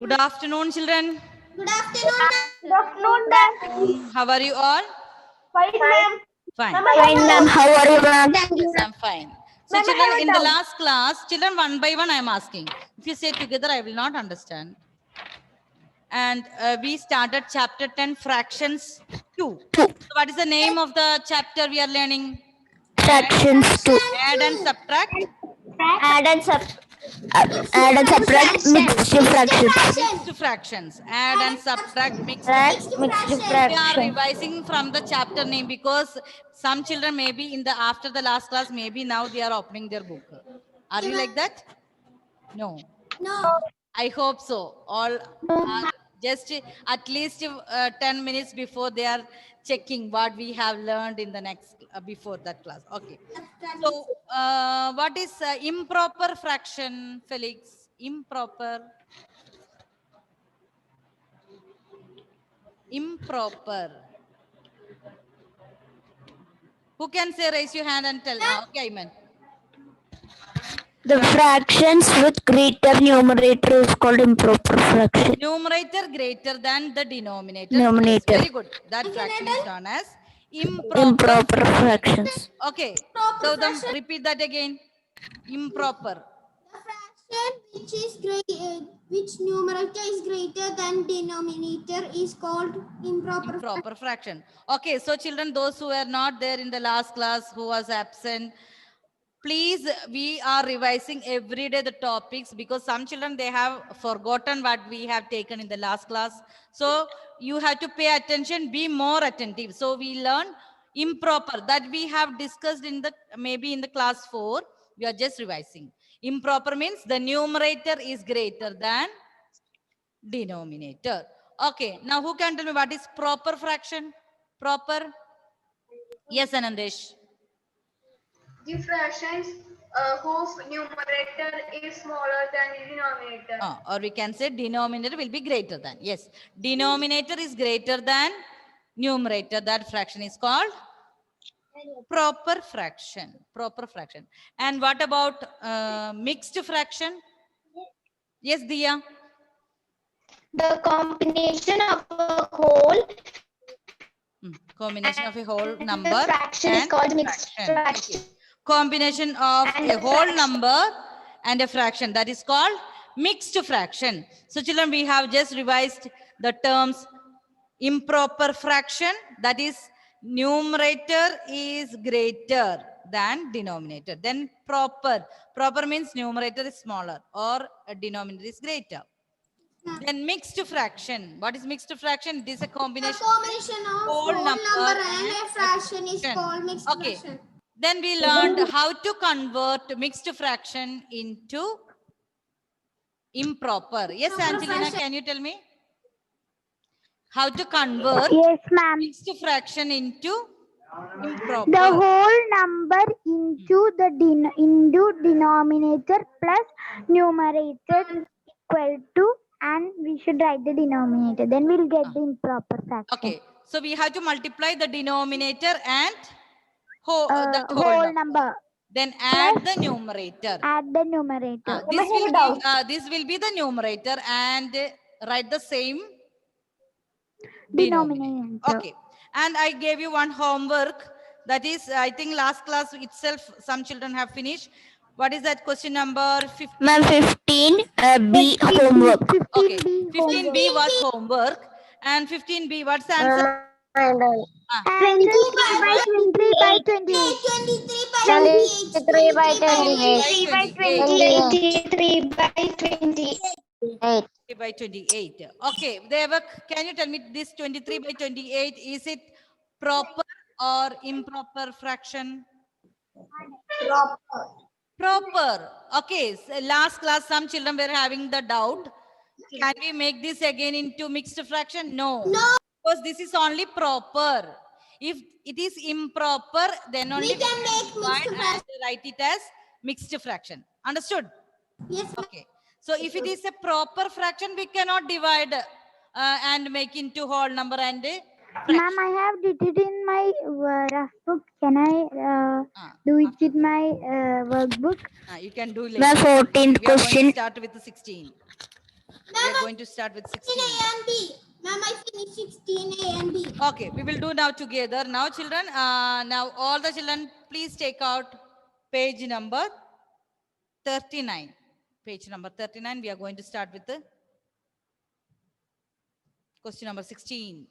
Good afternoon, children. Good afternoon, ma'am. Good afternoon, ma'am. How are you all? Fine, ma'am. Fine. Ma'am, Fine, ma'am. How are you, ma'am? Yes, I'm fine. So, Ma'am, I children, have a in the doubt. last class, children, one by one, I am asking. If you say together, I will not understand. And we started chapter 10, fractions 2. So, what is the name of the chapter we are learning? Fractions 2. Add and subtract. Add and subtract mixed fractions. Mixed fractions. Add and subtract mixed Mixed We are fraction. revising from the chapter name because some children maybe in the after the last class, maybe now they are opening their book. Are you like that? No. No. I hope so. All just at least 10 minutes before they are checking what we have learned in the next before that class. Okay. So what is improper fraction, Felix? Improper. Improper. Who can say raise your hand and tell? Okay, Iman. The fractions with greater numerator is called improper fraction. Numerator greater than the denominator. Denominator. Yes, very good. That fraction is known as improper. Improper fractions. Okay. Proper So fraction. repeat that again. Improper. The fraction which numerator is greater than denominator is called improper. Improper fraction. Okay. So children, those who were not there in the last class, who was absent, please, we are revising every day the topics because some children, they have forgotten what we have taken in the last class. So you have to pay attention, be more attentive. So we learn improper that we have discussed in the maybe in the class 4. We are just revising. Improper means the numerator is greater than denominator. Okay. Now who can tell me what is proper fraction? Proper? Yes, Anandesh. The fractions whose numerator is smaller than the denominator. Or we can say denominator will be greater than. Yes, denominator is greater than numerator. That fraction is called proper fraction. Proper fraction. And what about mixed fraction? Yes, Diya. The combination of a whole Combination of a whole number fraction is and called mixed fraction. fraction. Okay. Combination of a whole number and a fraction, that is called mixed fraction. So children, we have just revised the terms improper fraction, that is numerator is greater than denominator. Then proper means numerator is smaller or a denominator is greater. Then mixed fraction. What is mixed fraction? It is a The combination combination of whole number and a fraction is called mixed Okay. fraction. Then we learned how to convert mixed fraction into improper. Yes, Angelina, can you tell me? How to convert Yes, ma'am. mixed fraction into improper. The whole number into the denominator plus numerator equal to, and we should write the denominator. Then we'll get the improper fraction. Okay. So we have to multiply the denominator and Whole whole number. number. Then add the numerator. Add the numerator. This will be the numerator and write the same Denominator. Okay. And I gave you one homework. That is, I think last class itself, some children have finished. What is that question number 15? Ma'am, 15 B homework. Okay. 15B was homework. And 15B, what's the answer? 23 by 28. 23 by 28. 23 by 28. By 28. Okay. Devak, can you tell me this 23 by 28, is it proper or improper fraction? Proper. Okay. So last class, some children were having the doubt. Can we make this again into mixed fraction? No. Because this is only proper. If it is improper, then only We can make mixed fraction. write it as mixed fraction. Understood? Yes, Okay. So if it is a proper fraction, we cannot divide and make into whole number and Ma'am, I have did it in my rough book. Can I do it with my workbook? you can do later. The 14th We are going to question. start with the 16. We are going to start with 16. A and B. Ma'am, I finished 16A and B. Okay, we will do now together. Now, children, now all the children, please take out page number 39. Page number 39. We are going to start with the question number 16.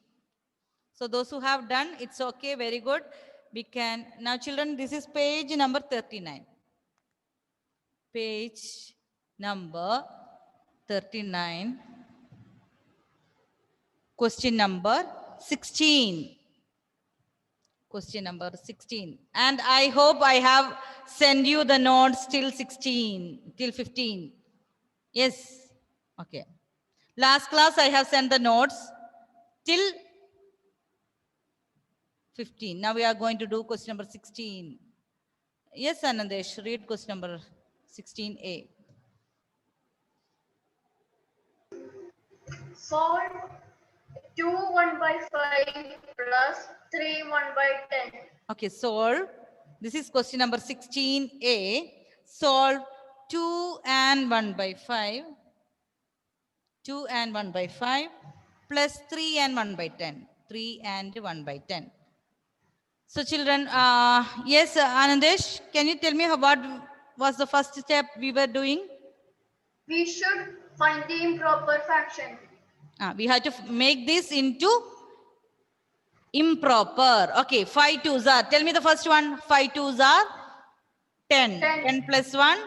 So those who have done, it's okay, very good. We can, now children, this is page number 39. Page number 39. Question number 16. Question number 16. And I hope I have sent you the notes till 16, till 15. Yes. Okay. Last class I have sent the notes till 15. Now we are going to do question number 16. Yes, Anandesh, read question number 16A. Solve 2 1 by 5 plus 3 1 by 10. Okay, solve. This is question number 16A. Solve 2 and 1 by 5. 2 and 1 by 5 plus 3 and 1 by 10. 3 and 1 by 10. So children, yes, Anandesh, can you tell me what was the first step we were doing? We should find the improper fraction. We have to make this into improper. Okay, 5 twos are, tell me the first one. 5 twos are 10. 10 plus 1,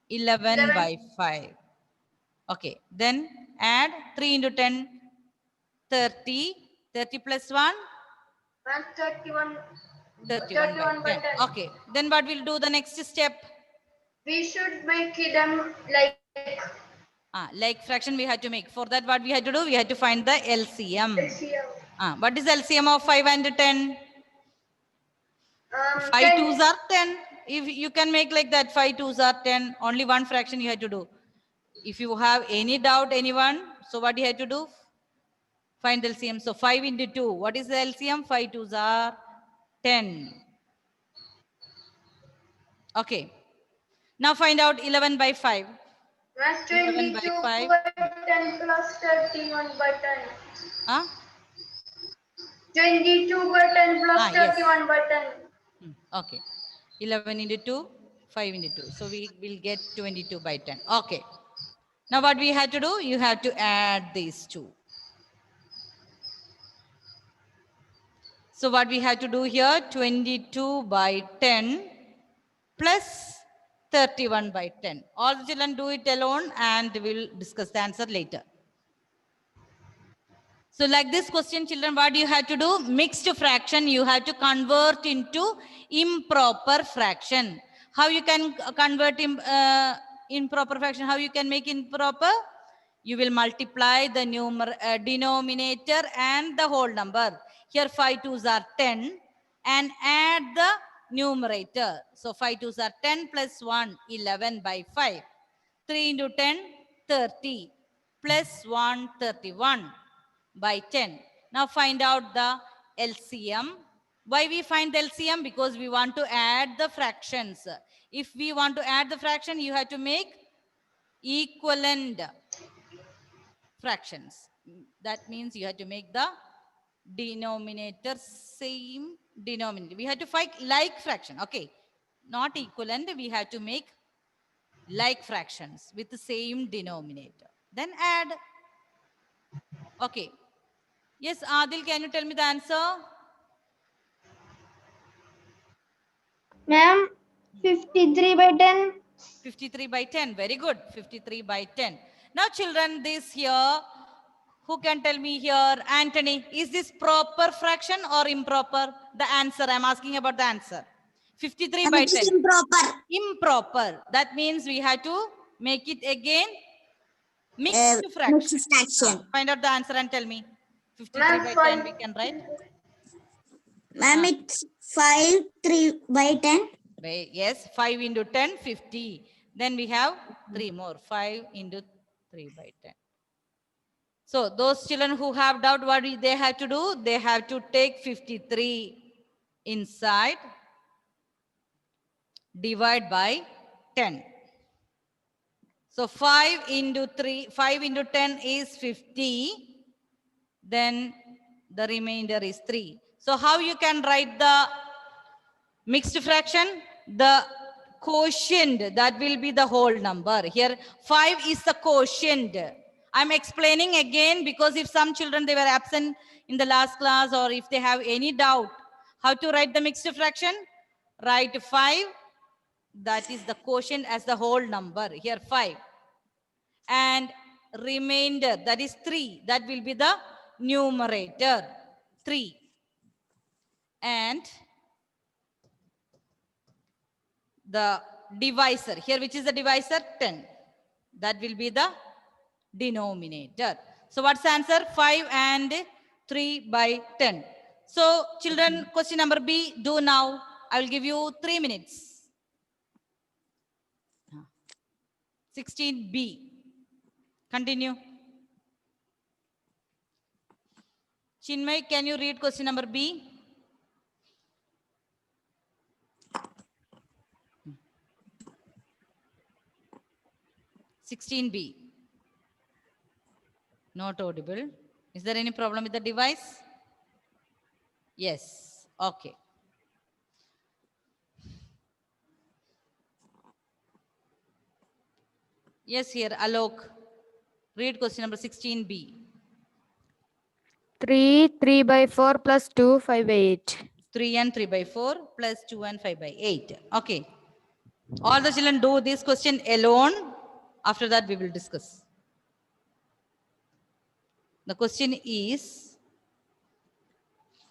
11 by 5. Okay, then add 3 into 10, 30. 30 plus 1, And 31 31 by 10. Okay, then what we'll do the next step? We should make them Like fraction we had to make. For that, what we had to do? We had to find the LCM. LCM. What is LCM of 5 and 10? 5 10. twos are 10. If you can make like that, 5 twos are 10. Only one fraction you had to do. If you have any doubt, anyone, so what you had to do? Find the LCM. So 5 into 2. What is the LCM? 5 twos are 10. Okay. Now find out 11 by 5. That's 11 by 22 5. by 10 plus 31 by 10. Huh? 22 by 10 plus Yes. 31 by 10. Okay. 11 into 2, 5 into 2. So we will get 22 by 10. Okay. Now what we had to do? You have to add these two. So what we have to do here? 22 by 10 plus 31 by 10. All the children do it alone and we'll discuss the answer later. So like this question, children, what you have to do? Mixed fraction, you have to convert into improper fraction. How you can convert improper fraction? How you can make improper? You will multiply the denominator and the whole number. Here 5 twos are 10 and add the numerator. So 5 twos are 10 plus 1, 11 by 5. 3 into 10, 30 plus 1, 31 by 10. Now find out the LCM. Why we find the LCM? Because we want to add the fractions. If we want to add the fraction, you have to make equivalent fractions. That means you have to make the denominator same denominator. We have to find like fraction. Okay, not equivalent. We have to make like fractions with the same denominator. Then add. Okay. Yes, Adil, can you tell me the answer? Ma'am, 53 by 10. 53 by 10. Very good. 53 by 10. Now, children, this here, who can tell me here? Anthony, is this proper fraction or improper? The answer, I'm asking about the answer. 53 by 10. Improper. Improper. That means we have to make it again mixed fraction. Mixed fraction. Find out the answer and tell me. 53 Ma'am, by 10 we can write. Ma'am, it's 5 3 by 10. Yes, 5 into 10, 50. Then we have 3 more. 5 into 3 by 10. So those children who have doubt, what they have to do? They have to take 53 inside, divide by 10. So 5 into 3, 5 into 10 is 50. Then the remainder is 3. So how you can write the mixed fraction? The quotient, that will be the whole number. Here 5 is the quotient. I'm explaining again because if some children, they were absent in the last class, or if they have any doubt how to write the mixed fraction, write 5. That is the quotient as the whole number. Here 5. And remainder, that is 3. That will be the numerator. 3. And the divisor. Here, which is the divisor? 10. That will be the denominator. So what's the answer? 5 and 3 by 10. So children, question number B, do now. I will give you 3 minutes. 16B. Continue. Chinmay, can you read question number B? Hmm. 16B. Not audible. Is there any problem with the device? Yes. Okay. Yes, here, Alok. Read question number 16B. 3 by 4 plus 2, 5 by 8. 3 and 3 by 4 plus 2 and 5 by 8. Okay. All the children do this question alone. After that, we will discuss. The question is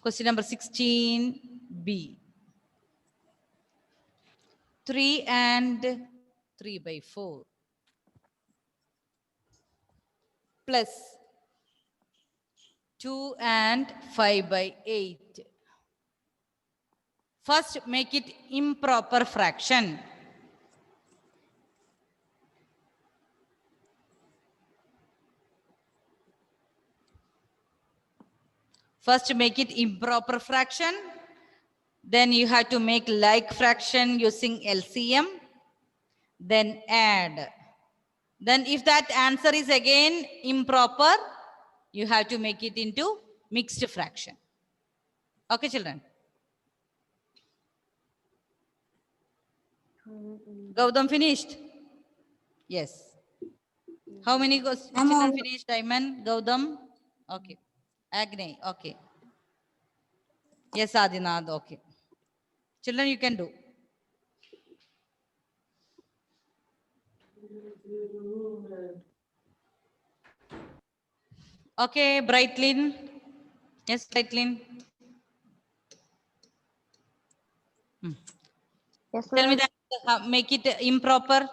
question number 16B. 3 and 3 by 4 plus 2 and 5 by 8. First, make it improper fraction. First, make it improper fraction. Then you have to make like fraction using LCM. Then add. Then if that answer is again improper, you have to make it into mixed fraction. Okay, children? Gautam finished? Yes. How many children finished? Diamond, Gautam? Okay. Agni, okay. Yes, Adinath, okay. Children, you can do. Okay, Brightlin. Yes, Brightlin. Yes, Tell me ma'am. that, make it improper.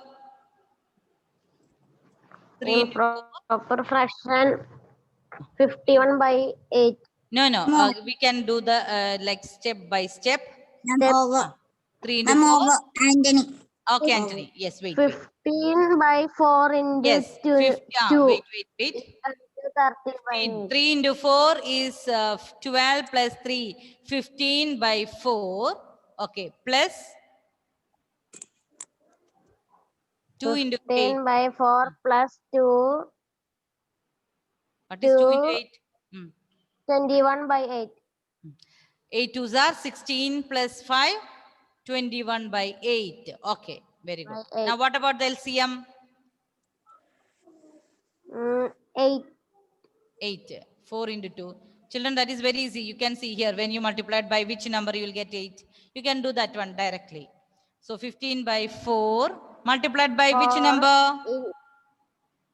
3 into 4. Improper fraction 51 by 8. No, we can do the like step by step. I'm over. 3 into I'm 4. over, Anthony. Okay, Anthony. Yes, wait. 15 by 4 into Yes, 2. 50. Wait. Is 30 by 8. 3 into 4 is 12 plus 3. 15 by 4. Okay, plus 2 into 8. 15 by 4 plus 2. What is 2 into 2. 8? 21 by 8. 8 twos are 16 plus 5. 21 by 8. Okay, very good. By 8. Now what about the LCM? 8. 8. 4 into 2. Children, that is very easy. You can see here when you multiply it by which number you will get 8. You can do that one directly. So 15 by 4 multiplied by which 4 number?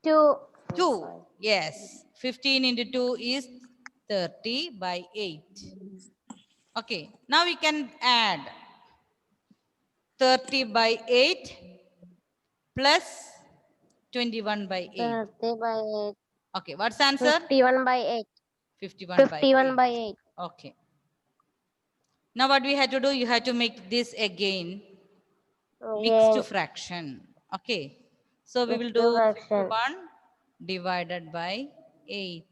2. 2. Yes. 15 into 2 is 30 by 8. Okay. Now we can add 30 by 8 plus 21 by 8. 30 by 8. Okay. What's the answer? 51 by 8. 51 51 by 8. Okay. Now what we have to do, you have to make this again mixed fraction. Okay. So we will do Mixed fraction. 51 divided by 8.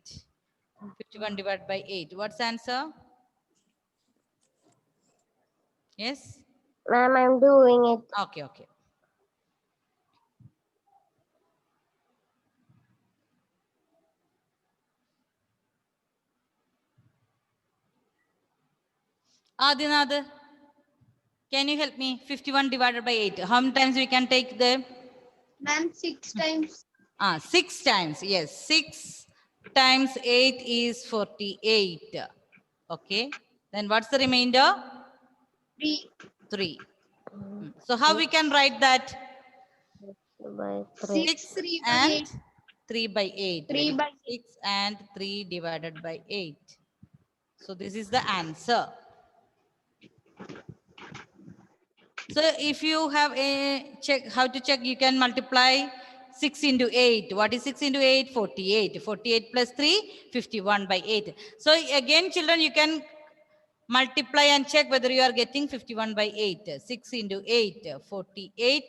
51 divided by 8. What's the answer? Yes? Ma'am, I'm doing it. Okay. Adinath, can you help me? 51 divided by 8. How many times we can take the? Ma'am, 6 times. 6 times. Yes, 6 times 8 is 48. Okay. Then what's the remainder? 3. 3. So how we can write that? By 3. 6 3 by and 8. 3 by 8. 3 by 6 and 3 divided by 8. So this is the answer. So if you have a check, how to check, you can multiply 6 into 8. What is 6 into 8? 48. 48 plus 3, 51 by 8. So again, children, you can multiply and check whether you are getting 51 by 8. 6 into 8, 48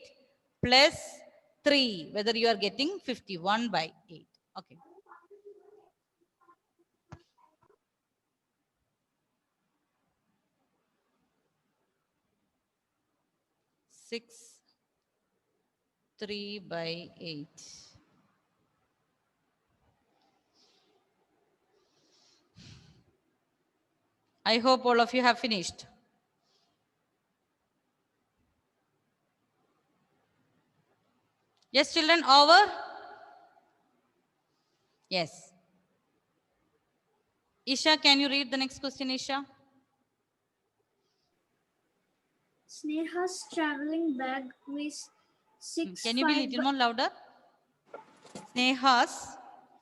plus 3, whether you are getting 51 by 8. Okay. Six, 3 by 8. I hope all of you have finished. Yes, children, over? Yes. Isha, can you read the next question, Isha? Sneha's traveling bag weighs 6 Can you be a little more louder?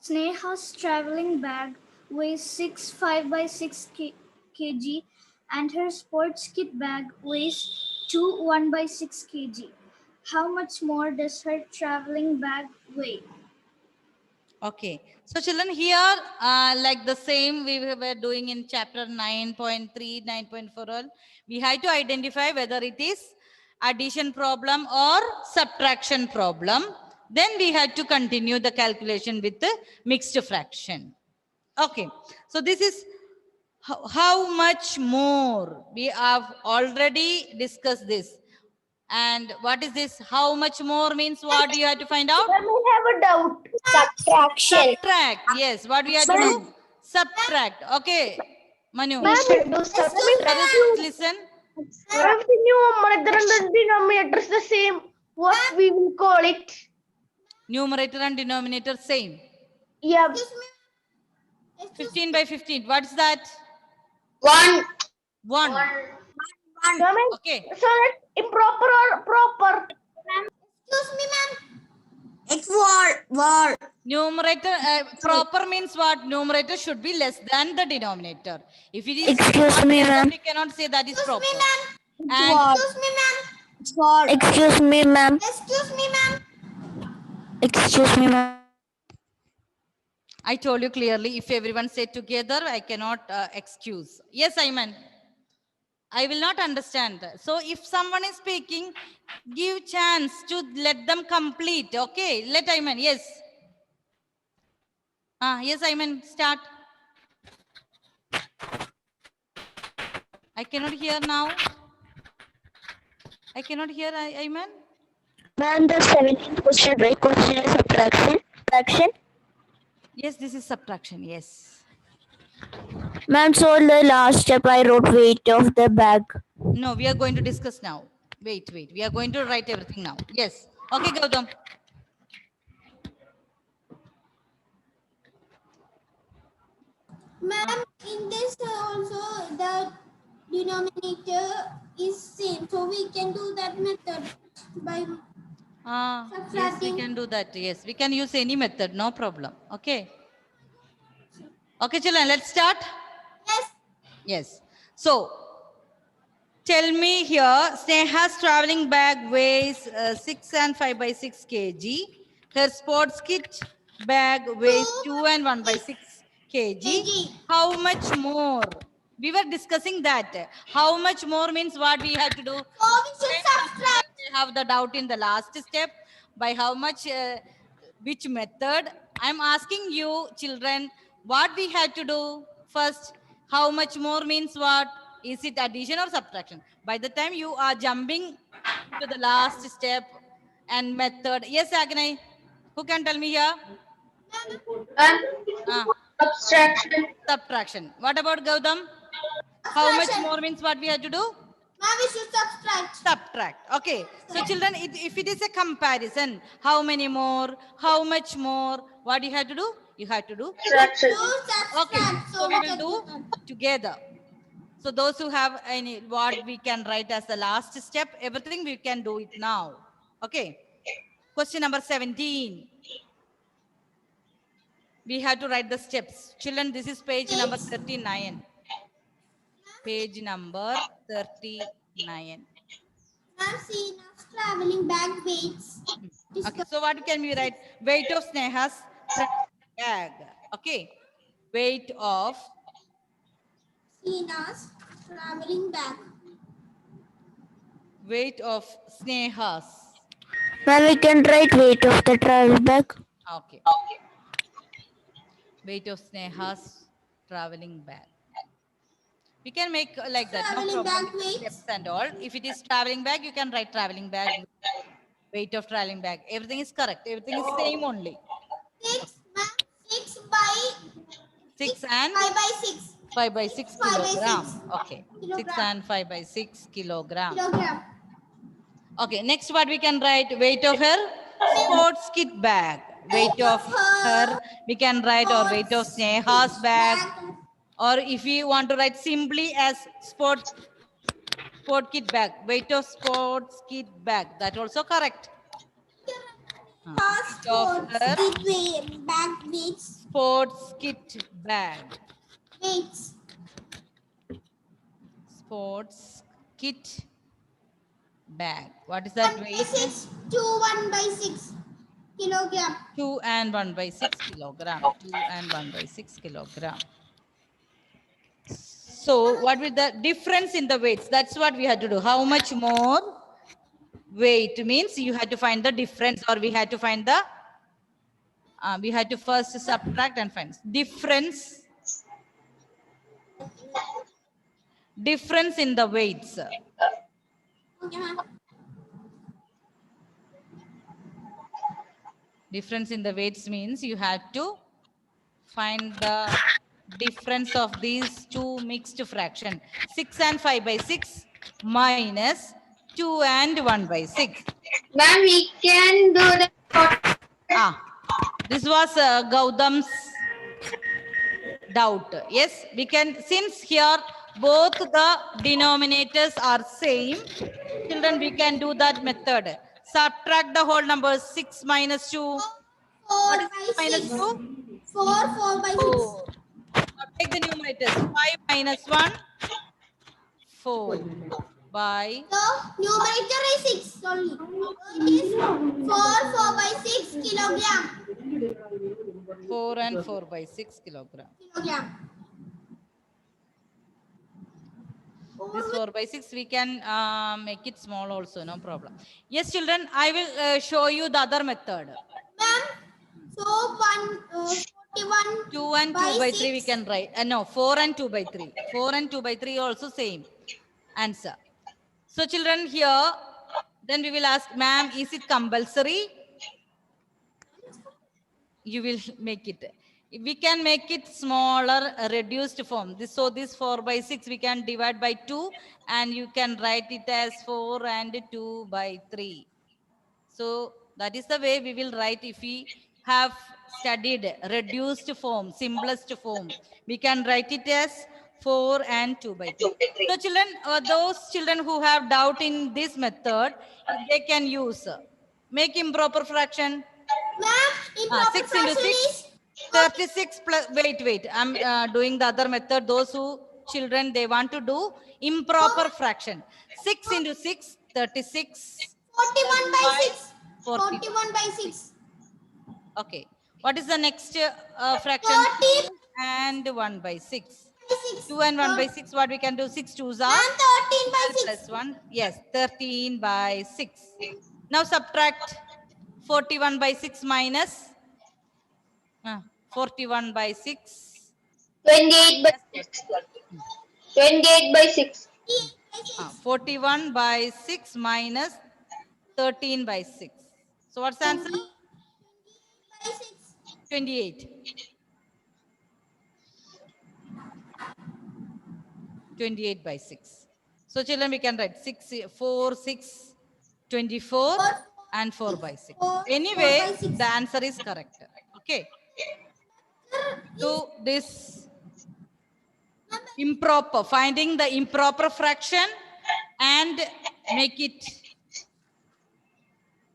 Sneha's traveling bag weighs 5 by 6 kg and her sports kit bag weighs 1 by 6 kg. How much more does her traveling bag weigh? Okay. So children, here, like the same we were doing in chapter 9.3, 9.4, all, we have to identify whether it is addition problem or subtraction problem. Then we have to continue the calculation with the mixed fraction. Okay. So this is how much more. We have already discussed this. And what is this? How much more means what you have to find out? Let me have a doubt. Subtraction. Subtract. Yes. What we have to do? Subtract. Okay. Manu. We should do subtraction. Let us listen. If the numerator and the denominator is the same, what we will call it? Numerator and denominator same. Yeah. 15 by 15. What's that? 1. 1. Ma'am, Okay. so that improper or proper? Excuse me, ma'am. It's war. Numerator, proper means what? Numerator should be less than the denominator. If it is Excuse not me, less than, ma'am. we cannot say that is proper. And Excuse me, ma'am. It's war. Excuse me, ma'am. Excuse me, ma'am. Excuse me, ma'am. I told you clearly, if everyone say together, I cannot excuse. Yes, Ayman. I will not understand. So if someone is speaking, give chance to let them complete. Okay, let Ayman. Yes. Yes, Ayman, start. I cannot hear now. I cannot hear Ayman. Ma'am, the 17th question, right question is subtraction. Yes, this is subtraction. Yes. Ma'am, so the last step I wrote weight of the bag. No, we are going to discuss now. Wait. We are going to write everything now. Yes. Okay, Gautam. Ma'am, in this also the denominator is same, so we can do that method by Yes, we subtracting. can do that. Yes, we can use any method. No problem. Okay. Okay, children, let's start. Yes. Yes. So, tell me here, Sneha's traveling bag weighs 6 and 5 by 6 kg. Her sports kit bag weighs 2 and 1 by 6 kg. How much more? We were discussing that. How much more means what we have to do? So we should subtract. We have the doubt in the last step. By how much, which method? I'm asking you, children, what we had to do first. How much more means what? Is it addition or subtraction? By the time you are jumping to the last step and method. Yes, Agnay. Who can tell me here? And Ah, subtraction. subtraction. What about Gautam? How much more means what we have to do? Ma'am, we should subtract. Subtract. Okay. So children, if it is a comparison, how many more? How much more? What you have to do? You have to do. Subtraction. Okay. So we will do together. So those who have any what we can write as the last step, everything we can do it now. Okay. Question number 17. We have to write the steps. Children, this is page number 39. Page number 39. Ma'am, see now traveling bag weights. Okay, so what can we write? Weight of Sneha's bag. Okay. Weight of Seena's traveling bag. Sneha's. Ma'am, we can write weight of the travel bag. Okay. Weight of Sneha's traveling bag. We can make like that, no Traveling problem. bag weights. Steps and all. If it is traveling bag, you can write traveling bag. Weight of traveling bag. Everything is correct. Everything is same only. 6, ma'am. 6 by 6 and 5 by 6 5 by 6 5 by kilogram. 6 Okay. 6 kilogram. and 5 by 6 kilogram. kilogram. Okay. Next, what we can write? Weight of her sports kit bag. Weight of her, we can write, or weight of Sneha's bag. Or if you want to write simply as sport kit bag, weight of sports kit bag, that also correct. Weight of her Bag weights. sports kit bag, Weights. sports kit bag. What is that weight? 2 1 by 6 kilogram. 2 and 1 by 6 kilogram. 2 and 1 by 6 kilogram. So what with the difference in the weights? That's what we had to do. How much more weight means you had to find the difference, or we had to find the, we had to first subtract and find difference. Difference in the weights. Okay, ma'am. Difference in the weights means you have to find the difference of these two mixed fraction. 6 and 5 by 6 minus 2 and 1 by 6. Ma'am, we can do the This was Gautam's doubt. Yes, we can, since here both the denominators are same, children, we can do that method. Subtract the whole numbers. 6 minus 2. 4 What is by 6 minus 6. 2? 4 by 6. 4. Now take the numerators. 5 minus 1. 4 by So, numerator is 6 only. It is 4 by 6 kilogram. 4 and 4 by 6 kilogram. Kilogram. This 4 by 6 we can make it small also, no problem. Yes, children, I will show you the other method. Ma'am, so 41 2 and 2 by 3 we can write. No, 4 and 2 by 3. 4 and 2 by 3 also same answer. So children, here then we will ask, ma'am, is it compulsory? You will make it. We can make it smaller, reduced form. So this 4 by 6 we can divide by 2, and you can write it as 4 and 2 by 3. So that is the way we will write if we have studied reduced form, simplest form. We can write it as 4 and 2 by 3. So children, those children who have doubt in this method, they can use make improper fraction. Ma'am, improper 6 into fraction 6, is 36 plus, wait. I'm doing the other method. Those who children, they want to do improper fraction. 6 into 6, 36. 41 by 6. 40. 41 by 6. Okay. What is the next fraction? 40 2 and 1 by 6. by 6. 2 and 1 by 6, what we can do? 6 2s are And 13 by 6. plus 1. Yes, 13 by 6. Now subtract 41 by 6 minus 41 by 6. 28 by 6. 28 by 6. 41 by 6 minus 13 by 6. So what's the answer? By 6. 28. 28 by 6. So children, we can write 6, 4, 6, 24 and 4 by 6. Anyway, the answer is correct. Okay. Do this improper, finding the improper fraction and make it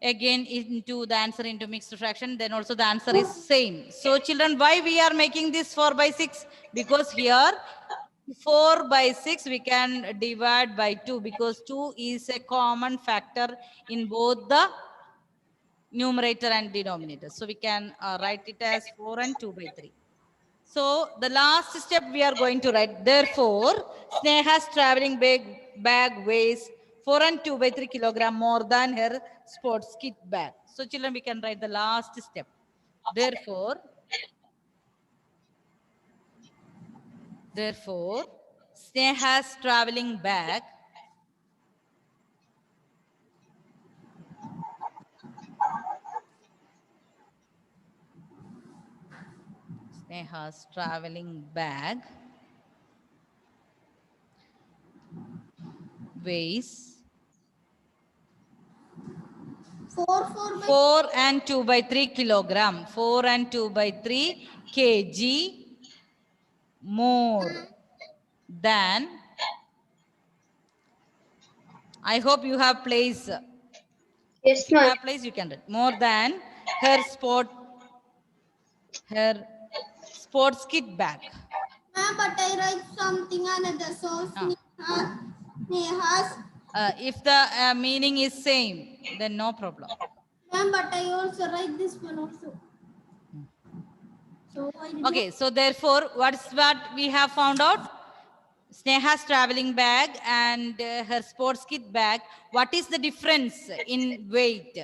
again into the answer into mixed fraction, then also the answer is same. So children, why we are making this 4 by 6? Because here 4 by 6 we can divide by 2 because 2 is a common factor in both the numerator and denominator. So we can write it as 4 and 2 by 3. So the last step we are going to write. Therefore, Sneha's traveling bag weighs 4 and 2 by 3 kilogram more than her sports kit bag. So children, we can write the last step. Therefore, Sneha's traveling bag weighs 4 and 2 by 3 kilogram. 4 and 2 by 3 kg more than, I hope you have place. Yes, If you ma'am. have place, you can write more than her sports kit bag. Ma'am, but I write something another. So Sneha's. If the meaning is same, then no problem. Ma'am, but I also write this one also. So I did Okay, so therefore, what we have found out? Sneha's traveling bag and her sports kit bag. What is the difference in weight?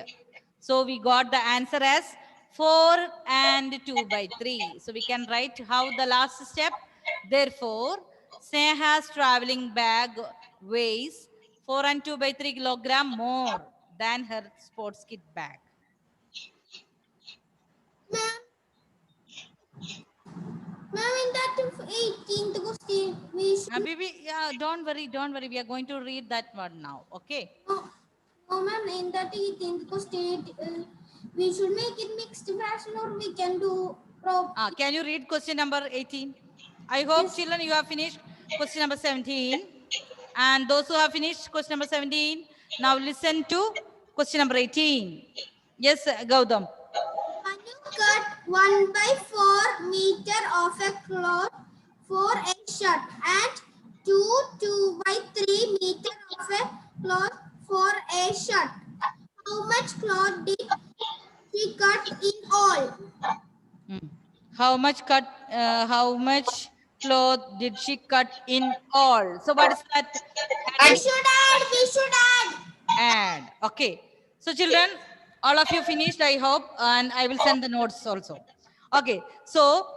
So we got the answer as 4 and 2 by 3. So we can write how the last step. Therefore, Sneha's traveling bag weighs 4 and 2 by 3 kilogram more than her sports kit bag. Ma'am, in that 18th question, we should. Yeah, don't worry. We are going to read that one now. Okay. No, ma'am, in that 18th question, we should make it mixed fraction or we can do Can you read question number 18? I hope, Yes. children, you have finished question number 17. And those who have finished question number 17, now listen to question number 18. Yes, Gautam. When you cut 1 by 4 meter of a cloth for a shirt and 2 by 3 meter of a cloth for a shirt, how much cloth did he cut in all? How much cloth did she cut in all? So what is that? We should add. Add. Okay. So children, all of you finished, I hope, and I will send the notes also. Okay. So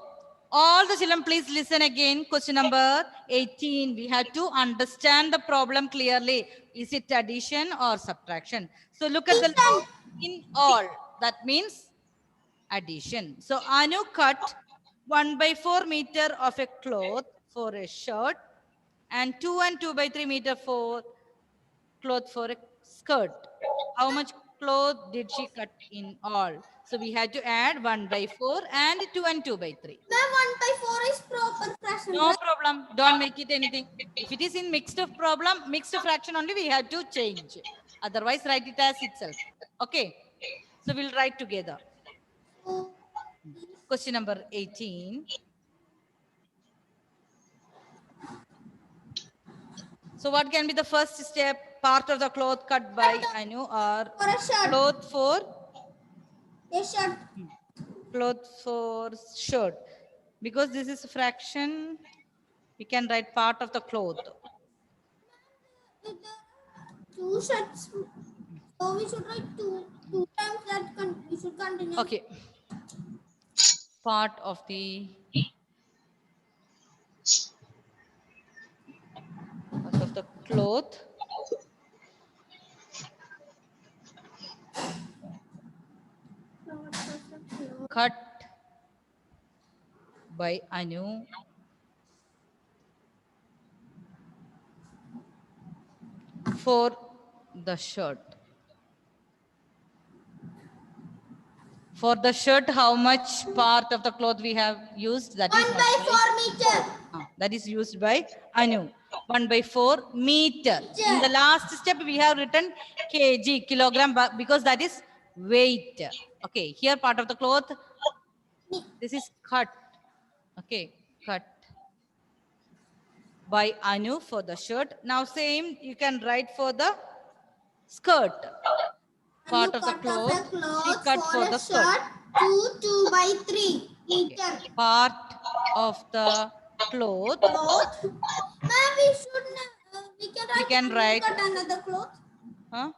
all the children, please listen again. Question number 18. We have to understand the problem clearly. Is it addition or subtraction? So look at the in all. That means addition. So Anu cut 1 by 4 meter of a cloth for a shirt and 2 and 2 by 3 meter for cloth for a skirt. How much cloth did she cut in all? So we had to add 1 by 4 and 2 and 2 by 3. Ma'am, 1 by 4 is proper fraction. No right? problem. Don't make it anything. If it is in mixed fraction only, we have to change. Otherwise, write it as itself. Okay. So we'll write together. Question number 18. So what can be the first step? Part of the cloth cut by Anu or For a shirt. cloth for A shirt. shirt. Because this is a fraction, we can write part of the cloth. With the 2 shirts. So we should write two times that we should continue. Okay. Part of the cloth cut by Anu for the shirt. For the shirt, how much part of the cloth we have used? That is 1 by 4 meter. that is used by Anu. 1 by 4 meter. In the last step, we have written kg, kilogram, because that is weight. Okay, here part of the cloth, this is cut. Okay, cut by Anu for the shirt. Now same, you can write for the skirt. Part of the cloth, she cut for the skirt. Shirt, 2 by 3 meter. Part of the cloth, Cloth. Ma'am, we can write write, another cloth. huh?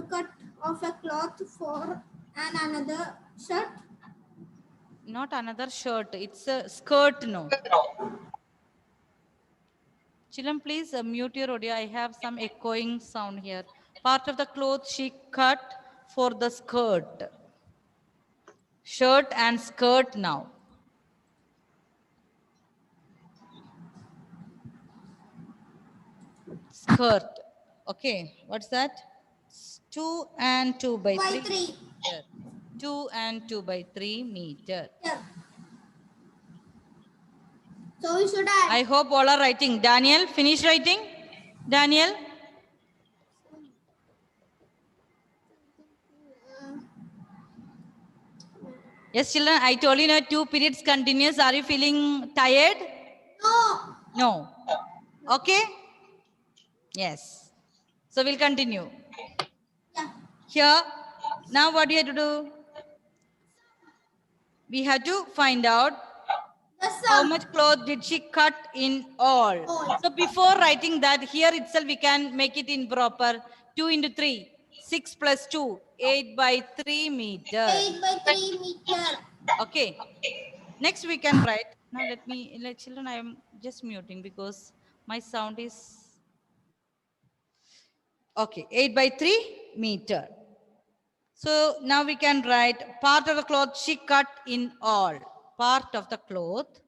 Cut of a cloth for another shirt. Not another shirt, it's a skirt, no. Children, please mute your audio. I have some echoing sound here. Part of the cloth she cut for the skirt. Shirt and skirt now. Skirt. Okay, what's that? 2 and 2 by 3. 3. 2 and 2 by 3 meter. Yeah. So we should add. I hope all are writing. Daniel, finish writing. Daniel. Yes, children, I told you, 2 periods continuous. Are you feeling tired? No. No. Okay? Yes. So we'll continue. Yeah. Here, now what do you have to do? We have to find out The how sum. much cloth did she cut in all. All. So before writing that, here itself we can make it in proper. 2 into 3, 6 plus 2, 8 by 3 meter. 8 by 3 meter. Okay. Next we can write. Now let children, I am just muting because my sound is. Okay, 8 by 3 meter. So now we can write part of the cloth she cut in all. Part of the cloth.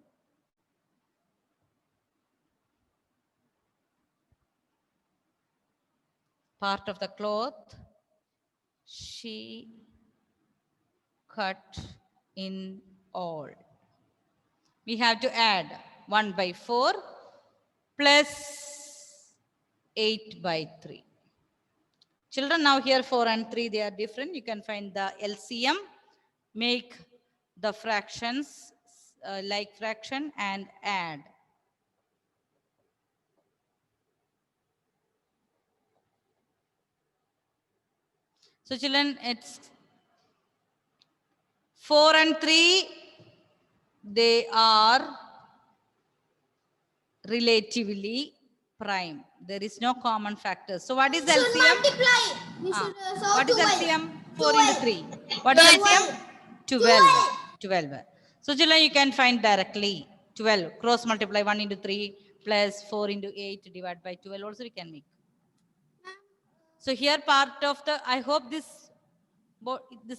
Part of the cloth she cut in all. We have to add 1 by 4 plus 8 by 3. Children, now here 4 and 3, they are different. You can find the LCM, make the fractions like fraction and add. So children, it's 4 and 3, they are relatively prime. There is no common factor. So what is We should LCM? multiply. We should solve What is 12. LCM? 4 into 3. What is 12. LCM? 12. 12. So children, you can find directly 12. Cross multiply 1 into 3 plus 4 into 8 divided by 12. Also we can make. So here part of the, I hope this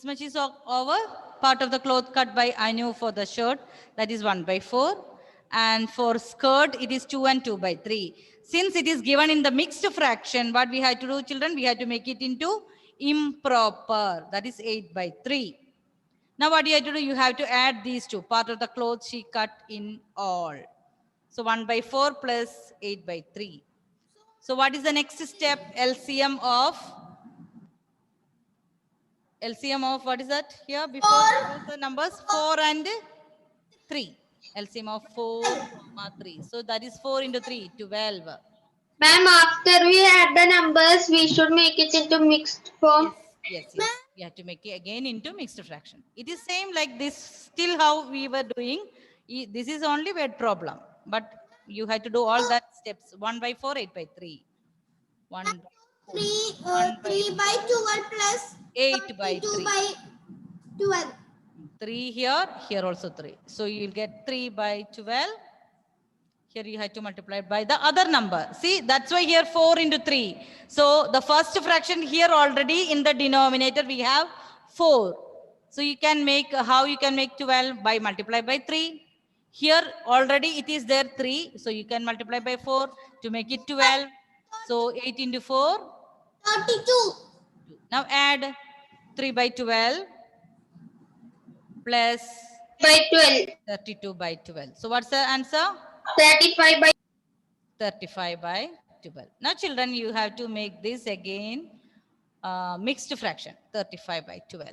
much is over. Part of the cloth cut by Anu for the shirt, that is 1 by 4. And for skirt, it is 2 and 2 by 3. Since it is given in the mixed fraction, what we have to do, children, we have to make it into improper. That is 8 by 3. Now what you have to do, you have to add these two. Part of the cloth she cut in all. So 1 by 4 plus 8 by 3. So what is the next step? LCM of what is that here? Before the numbers 4 and 3. LCM of 4, 3. So that is 4 into 3, 12. Ma'am, after we add the numbers, we should make it into mixed form. Yes. We have to make it again into mixed fraction. It is same like this, still how we were doing. This is only word problem. But you have to do all that steps. 1 by 4, 8 by 3. 1 by 3 by 12 plus 8 by 2 3. by 12. 3 here, here also 3. So you will get 3 by 12. Here you have to multiply by the other number. See, that's why here 4 into 3. So the first fraction here already in the denominator we have 4. So you can make, how you can make 12? By multiply by 3. Here already it is there 3. So you can multiply by 4 to make it 12. So 8 into 4. 32. Now add 3 by 12 plus By 12. 32 by 12. So what's the answer? 35 by 35 by 12. Now children, you have to make this again mixed fraction. 35 by 12.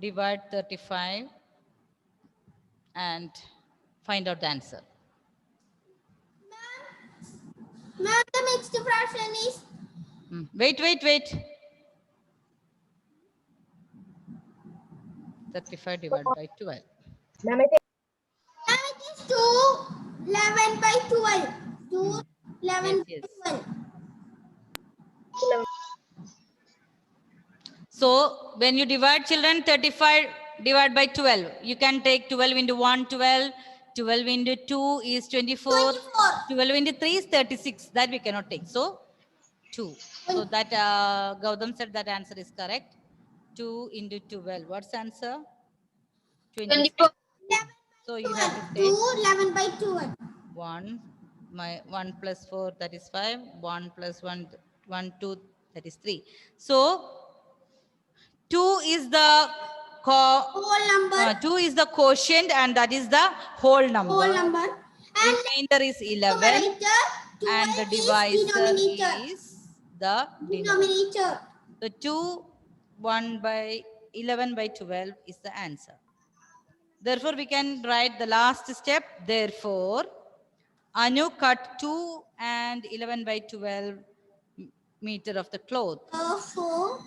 Divide 35 and find out the answer. Ma'am, the mixed fraction is Wait. 35 divided by 12. Ma'am, it is 2 11 by 12. 2 11 Yes. by 12. So when you divide children, 35 divided by 12, you can take 12 into 1, 12. 12 into 2 is 24. 12 into 3 is 36. That we cannot take. So 2. So that Gautam said that answer is correct. 2 into 12. What's the answer? 24. So you have to 2 take 11 by 12. 1 plus 4, that is 5. 1 plus 1, 2, that is 3. So 2 is the Whole number. 2 is the quotient and that is the whole number. Whole number. And Remainder is 11 numerator, and the 12 divisor denominator. is the denominator. Denominator. The 2 1 by 11 by 12 is the answer. Therefore, we can write the last step. Therefore, Anu cut 2 and 11 by 12 meter of the cloth. Therefore,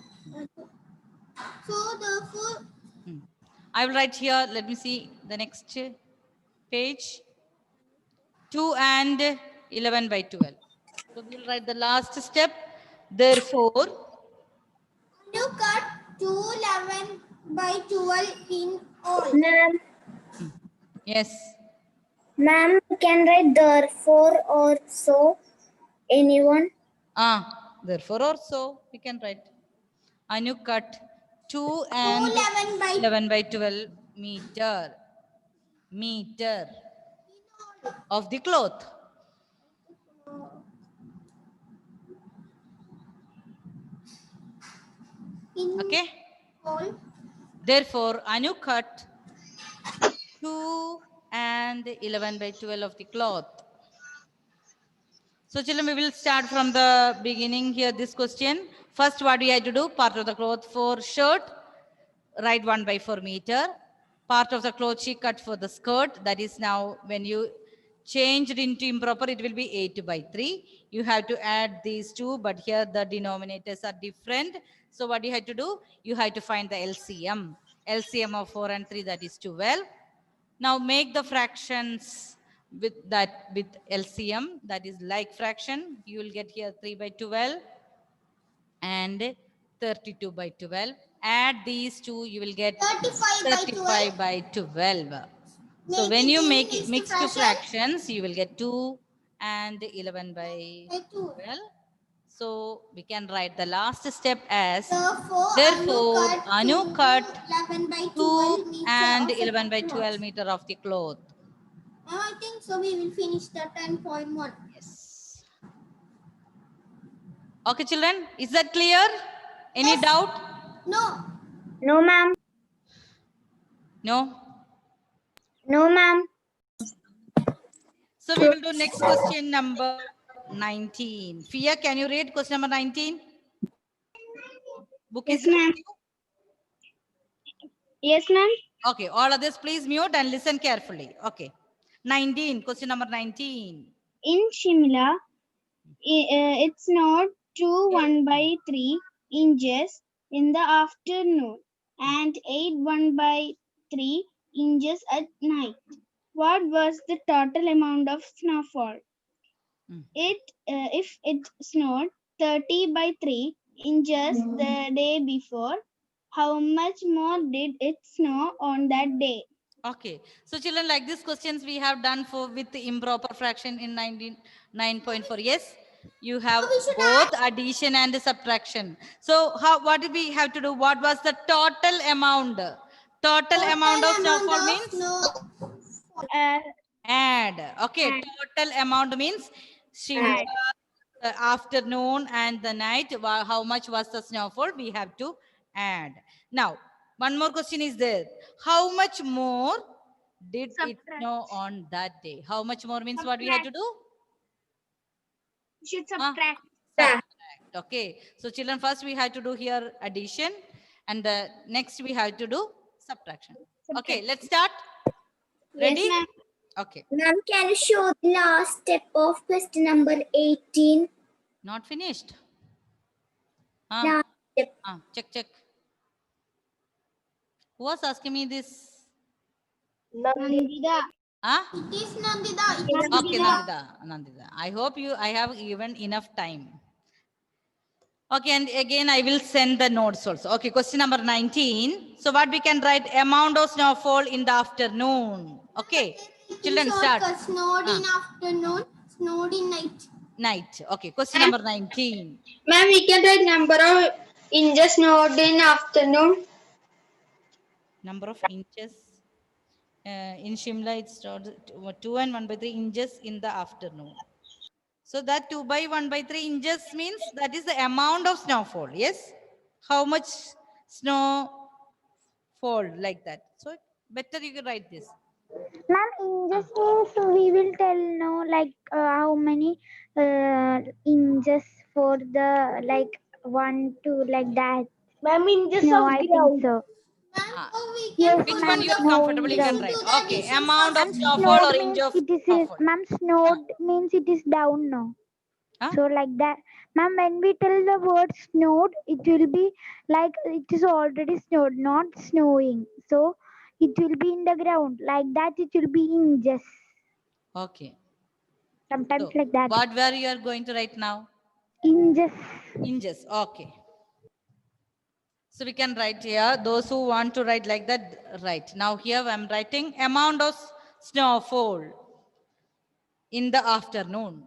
I will write here, let me see the next page. 2 and 11 by 12. So we will write the last step. Therefore, you cut 2 11 by 12 in all. Ma'am, yes. ma'am, you can write therefore or so. Anyone? Therefore also we can write. Anu cut 2 and 11 by 11 by 12 meter of the cloth. in Okay. all. Therefore, Anu cut 2 and 11 by 12 of the cloth. So children, we will start from the beginning here, this question. First, what we have to do? Part of the cloth for shirt, write 1 by 4 meter. Part of the cloth she cut for the skirt. That is now when you change it into improper, it will be 8 by 3. You have to add these two, but here the denominators are different. So what you have to do? You have to find the LCM. LCM of 4 and 3, that is 12. Now make the fractions with LCM, that is like fraction. You will get here 3 by 12 and 32 by 12. Add these two, you will get 35 by 12. So when you make it mixed fractions, you will get 2 and 11 by 12. So we can write the last step as therefore Anu cut 11 by 2 12 meter and of the 11 by cloth. 12 meter of the cloth. Now I think so we will finish the 10.1. Yes. Okay, children, is that clear? Any doubt? No. No, ma'am. No? No, ma'am. So we will do next question number 19. Fia, can you read question number 19? Book is Yes, ma'am. with you? Yes, ma'am. Okay, all others please mute and listen carefully. Okay. 19, question number 19. In Shimla, it snowed 1 by 3 inches in the afternoon and 1 by 3 inches at night. What was the total amount of snowfall? If it snowed 30 by 3 inches the day before, how much more did it snow on that day? Okay, so children, like these questions we have done with the improper fraction in 9.4. Yes, you have both addition and subtraction. So what do we have to do? What was the total amount Total amount of snowfall of means Uh, add. Okay, Add. total amount means Shimla, Add. the afternoon and the night. How much was the snowfall? We have to add. Now, one more question is there. How much more did it Subtract. snow on that day? How much more means what we have to do? You should Huh? subtract. Subtract. Okay. So children, first we have to do here addition, and the next we have to do subtraction. Okay, let's start. Ready? Yes, ma'am. Okay. Ma'am, can you show the last step of question number 18? Not finished. Last step. Check. Who was asking me this? Nandita. Huh? It is Nandita. Okay, Nandita. I hope I have given enough time. Okay, and again I will send the notes also. Okay, question number 19. So what we can write? Amount of snowfall in the afternoon. Okay, children start. Snowed in afternoon, snowed in night. Night. Okay, question number 19. Ma'am, we can write number of inches snowed in afternoon. Number of inches. In Shimla, it's 2 and 1/3 inches in the afternoon. So that 2 by 1/3 inches means that is the amount of snowfall. Yes. How much snow fall like that. So better you can write this. Ma'am, inches means we will tell no like how many inches for the like 1 2 like that. Ma'am, inches No, of I ground. think so. Yes, Which ma'am, one you are snow comfortable in you can ground. write. Okay. Amount of snowfall Snowed or means inch of it is snowfall. ma'am, snowed means it is down no. Huh? So like that. Ma'am, when we tell the word snowed, it will be like it is already snowed, not snowing. So it will be in the ground. Like that it will be inches. Okay. Sometimes So like that. what where you are going to write now? Inches. Inches. Okay. So we can write here. Those who want to write like that, write. Now here I am writing amount of snowfall in the afternoon.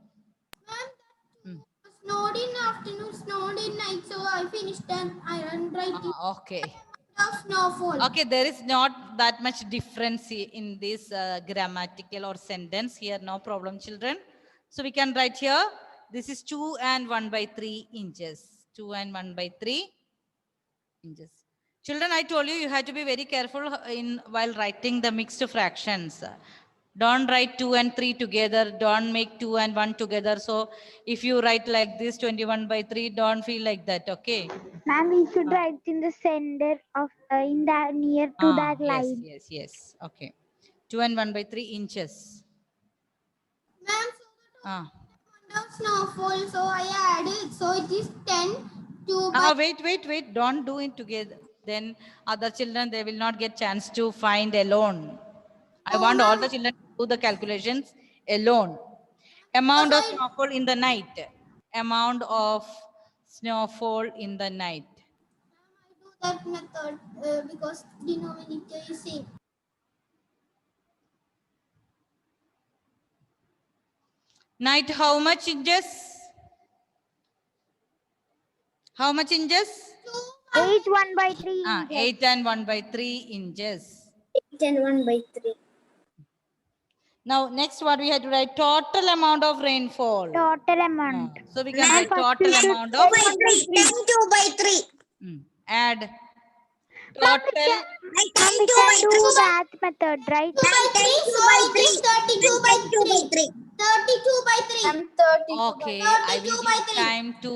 Snowed in afternoon, snowed in night. So I finished and I am writing Okay. of snowfall. Okay, there is not that much difference in this grammatical or sentence here. No problem, children. So we can write here. This is 2 and 1/3 inches. 2 and 1/3 inches. Children, I told you have to be very careful in while writing the mixed fractions. Don't write 2 and 3 together. Don't make 2 and 1 together. So if you write like this 21/3, don't feel like that. Okay. Ma'am, we should write in the center of in that near to that line. Yes. Okay. 2 and 1/3 inches. Ma'am, Ah. of snowfall. So I added. So it is 10. 2 by Wait. Don't do it together. Then other children, they will not get chance to find alone. I want all the children to do the calculations alone. Amount of snowfall in the night. Amount of snowfall in the night. do that method because denominator is same. Night, how much inches? How much inches? 8 1/3 inches. 8 and 1/3 inches. 8 and 1/3. Now, next what we have to write? Total amount of rainfall. Total amount. So we can write first total we should- amount of 2/3. add Ma'am, total. we can do that method, right? 2/3. So it is 32/3. 32/3. Okay, I will give time to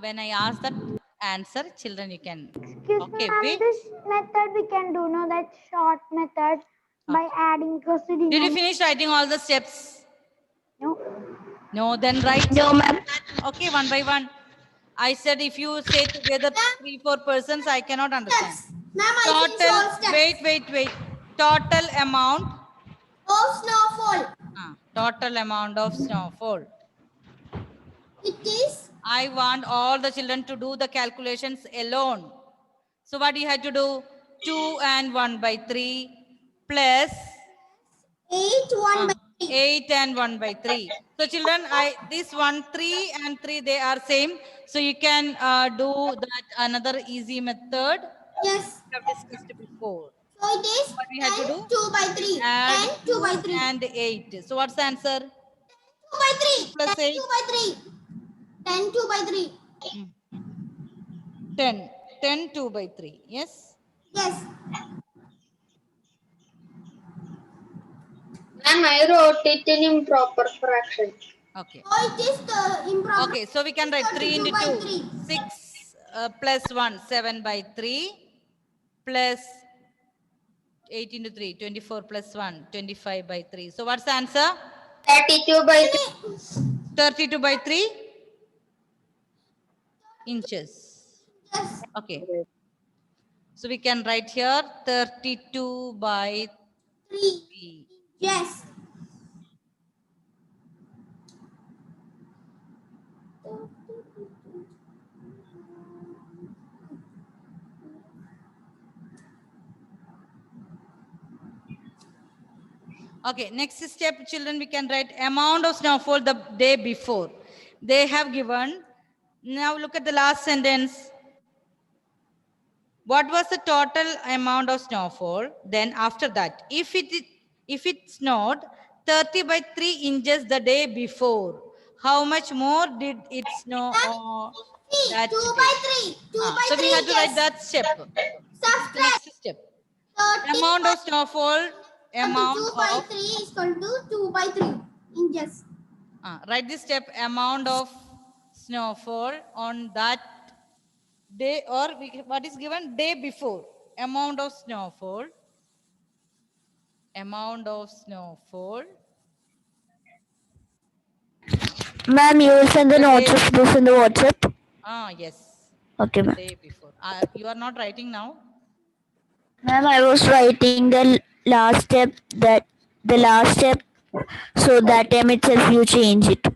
when I ask that answer, children you can. Excuse Okay, me, ma'am, wait. this method we can do, no, that short method by adding because the Did you finish writing all the steps? No. No, then write. No, ma'am. Okay, one by one. I said if you say together 3-4 persons, I cannot understand. Ma'am, I finished all Total. steps. Wait. Total amount. Of snowfall. Total amount of snowfall. It is I want all the children to do the calculations alone. So what you have to do? 2 and 1/3 plus 8 1/3. 8 and 1/3. So children, this 1, 3 and 3, they are same. So you can do that another easy method Yes. we have discussed before. So it is What we have to 10 do? 2 by 3. Add 10 2 by 3. 2 and 8. So what's the answer? by 3. Plus 10 8. 2 by 3. 10 2 by 3. 10. 10 2 by 3. Yes. Yes. Ma'am, I wrote it in improper fraction. Okay. So it is the improper. Okay. So we can write 3 into 32 by 2. 3. 6 plus 1. 7 by 3. Plus 8 into 3. 24 plus 1. 25 by 3. So what's the answer? 32 by 3. 32 by 3 inches. Yes. Okay. So we can write here 32 by 3. 3. Yes. Okay, next step, children, we can write amount of snowfall the day before. They have given. Now look at the last sentence. What was the total amount of snowfall? Then after that, if it snowed 30 by 3 inches the day before, how much more did it snow on that 2 day? by 3. 2 by So 3 we have to write inches. that step. This is the Subtract. next step. 30 Amount by of snowfall, amount 2 by of 3 is equal to 2 by 3 inches. write this step, amount of snowfall on that day, or what is given day before. Amount of snowfall Ma'am, you will send the the notes day of this in the WhatsApp. yes, Okay, the ma'am. day before. You are not writing now. Ma'am, I was writing the last step, so that time itself you change it.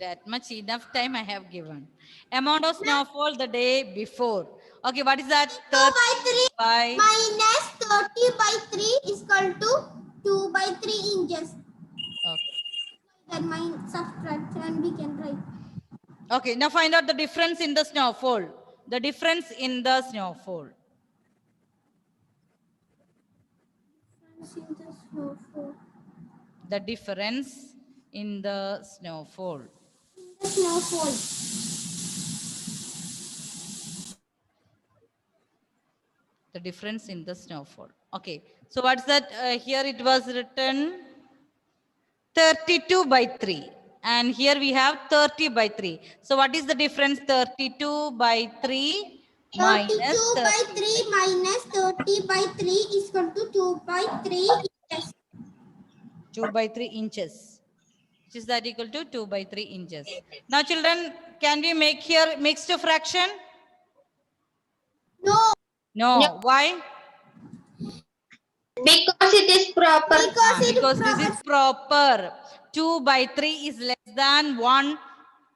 That much enough time I have given. Amount of snowfall the day before. Okay, what is that? 2 by 3 by minus 30 by 3 is equal to 2 by 3 inches. okay. Then my subtract and we can write. Okay, now find out the difference in the snowfall. The difference in the snowfall. The difference in the snowfall. The snowfall. The difference in the snowfall. Okay, so what's that? Here it was written 32 by 3. And here we have 30 by 3. So what is the difference? 32 by 3 minus 32 by 3 minus 30 by 3 is equal to 2 by 3 inches. 2 by 3 inches. Which is that equal to 2 by 3 inches. Now children, can we make here mixed fraction? No. No. Why? Because it is proper. Because this is proper. 2 by 3 is less than 1.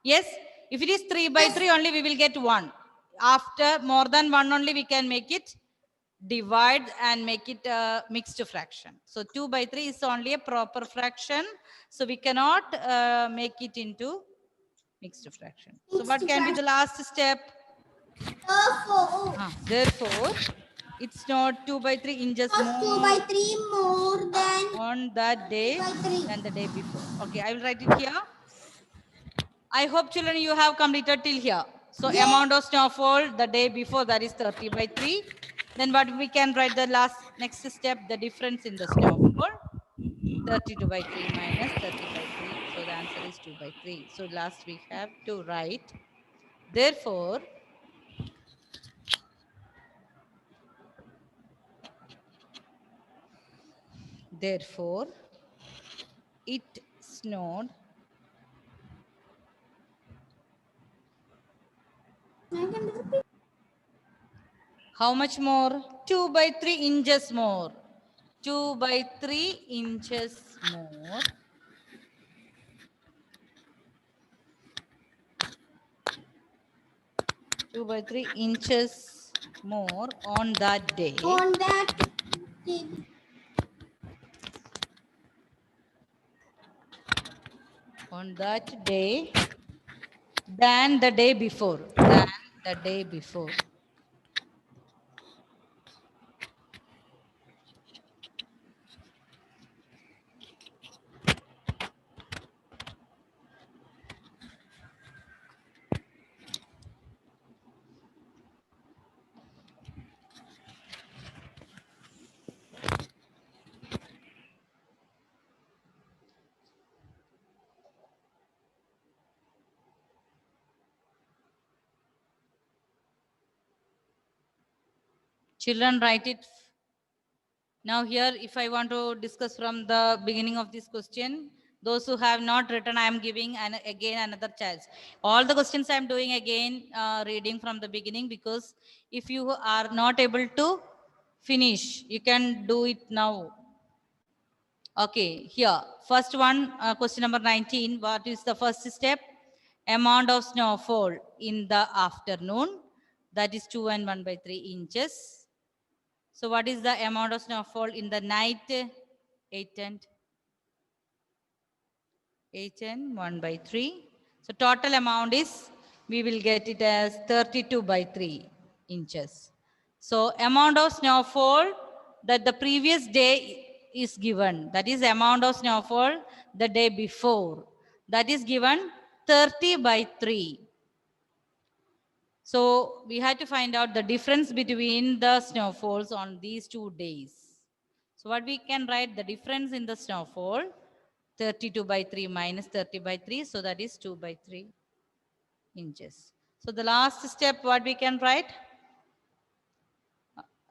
Yes. If it is 3 by 3 only, we will get 1. After more than 1 only, we can make it divide and make it a mixed fraction. So 2 by 3 is only a proper fraction. So we cannot make it into mixed fraction. So what can be the last step? Therefore, it's not 2 by 3 inches 2 more by 3 more than on that day 2 by 3. than the day before. Okay, I will write it here. I hope children you have completed till here. So amount of snowfall the day before, that is 30 by 3. Then what we can write the next step, the difference in the snowfall. 32 by 3 minus 30 by 3. So the answer is 2 by 3. So last we have to write. Therefore, it snowed. How much more? 2 by 3 inches more. 2 by 3 inches more. Two by 3 inches more on that day. On that day. On that day than the day before. Than the day before. Children, write it. Now here, if I want to discuss from the beginning of this question, those who have not written, I am giving again another chance. All the questions I am doing again, reading from the beginning, because if you are not able to finish, you can do it now. Okay, here, first one, question number 19. What is the first step? Amount of snowfall in the afternoon, that is 2 and 1 by 3 inches. So what is the amount of snowfall in the night? 8 and 1 by 3. So total amount is, we will get it as 32 by 3 inches. So amount of snowfall that the previous day is given. That is amount of snowfall the day before. That is given 30 by 3. So we had to find out the difference between the snowfalls on these 2 days. So what we can write, the difference in the snowfall, 32 by 3 minus 30 by 3. So that is 2 by 3 inches. So the last step, what we can write?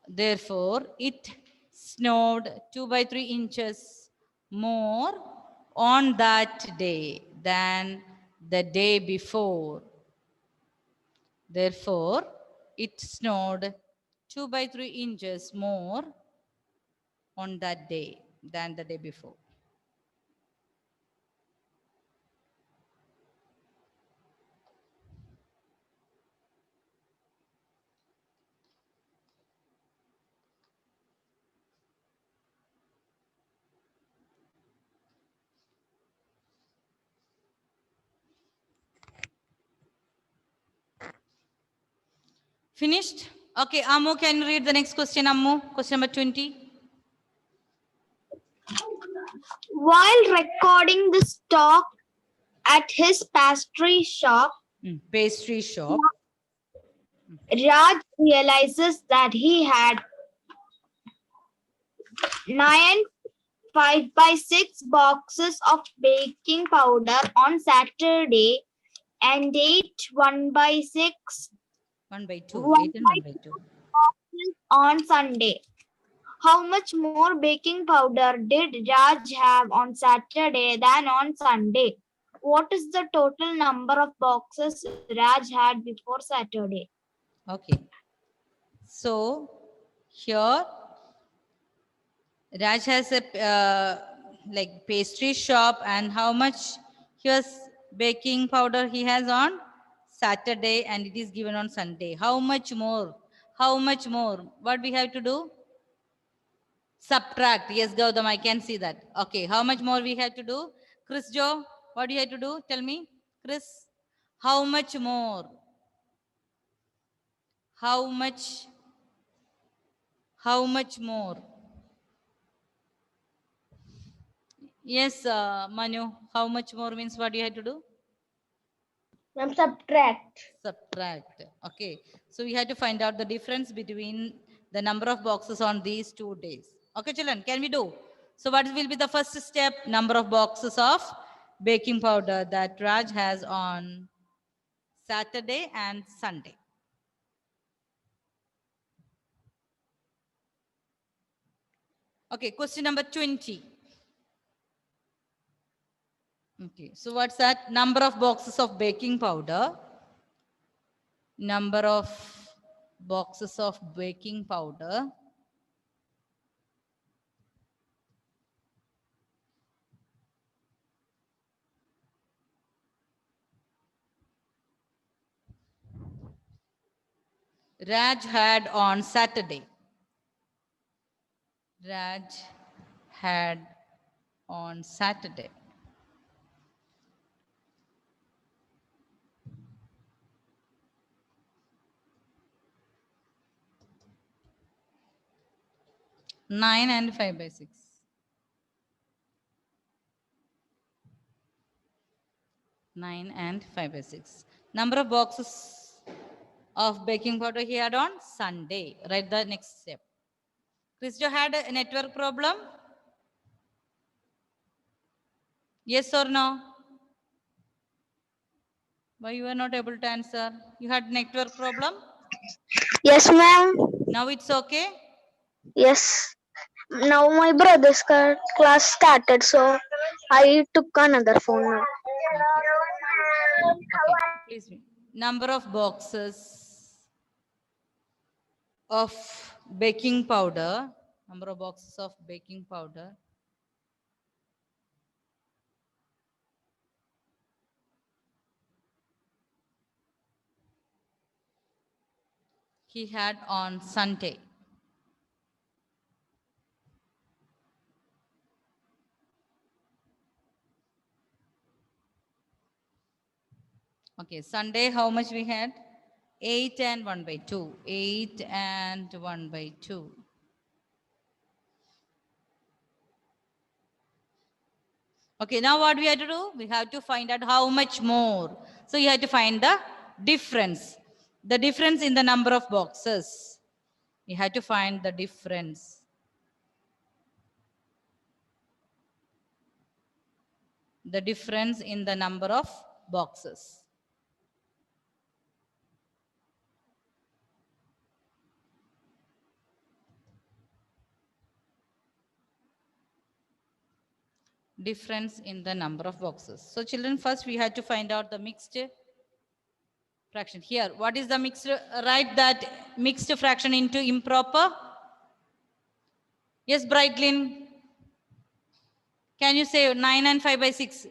Therefore, it snowed 2 by 3 inches more on that day than the day before. Therefore, it snowed 2 by 3 inches more on that day than the day before. Finished? Okay, Ammu, can you read the next question, Ammu? Question number 20. While recording the stock at his pastry shop, Pastry shop. Raj realizes that he had 9 5x6 boxes of baking powder on Saturday and 8 1x6 1 by 2. 1 8 and 1 by 2. boxes on Sunday. How much more baking powder did Raj have on Saturday than on Sunday? What is the total number of boxes Raj had before Saturday? Okay. So here Raj has a like pastry shop, and how much here's baking powder he has on Saturday, and it is given on Sunday. How much more? How much more? What we have to do? Subtract. Yes, Gautam, I can see that. Okay, how much more we have to do? Chris Joe, what do you have to do? Tell me, Chris. How much more? How much? How much more? Yes, Manu, how much more means what you have to do? Subtract. Subtract. Okay, so we had to find out the difference between the number of boxes on these 2 days. Okay, children, can we do? So what will be the first step? Number of boxes of baking powder that Raj has on Saturday and Sunday. Okay, question number 20. Okay, so what's that? Number of boxes of baking powder. Number of boxes of baking powder. Raj had on Saturday. Raj had on Saturday. Nine and 5/6. 9 and 5/6. Number of boxes of baking powder he had on Sunday. Write the next step. Christo had a network problem? Yes or no? Why you are not able to answer? You had network problem? Yes, ma'am. Now it's okay? Yes. Now my brother's class started, so I took another phone now. Okay, please. Number of boxes of baking powder. Number of boxes of baking powder. He had on Sunday. Okay, Sunday, how much we had? 8 and 1 by 2. 8 and 1 by 2. Okay, now what we have to do? We have to find out how much more. So you have to find the difference. The difference in the number of boxes. You have to find the difference. The difference in the number of boxes. Difference in the number of boxes. So children, first we had to find out the mixed fraction. Here, what is the mixed? Write that mixed fraction into improper. Yes, Brightlin. Can you say 9 and 5 by 6?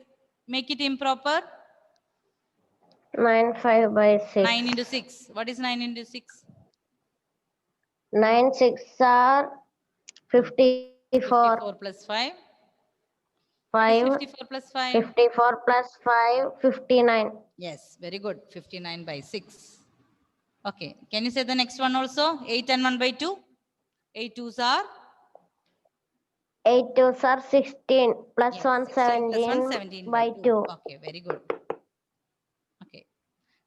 Make it improper. 9 5 by 6. 9 into 6. What is 9 into 6? 9 6 are 54. 54 plus 5. What is 5 54 plus 5? 54 plus 5 59. Yes, very good. 59 by 6. Okay. Can you say the next one also? 8 and 1 by 2. 8 twos are? 8 2s are 16 plus Yes, 1 16 plus 1, 17 17 by 2. Okay, very good. Okay.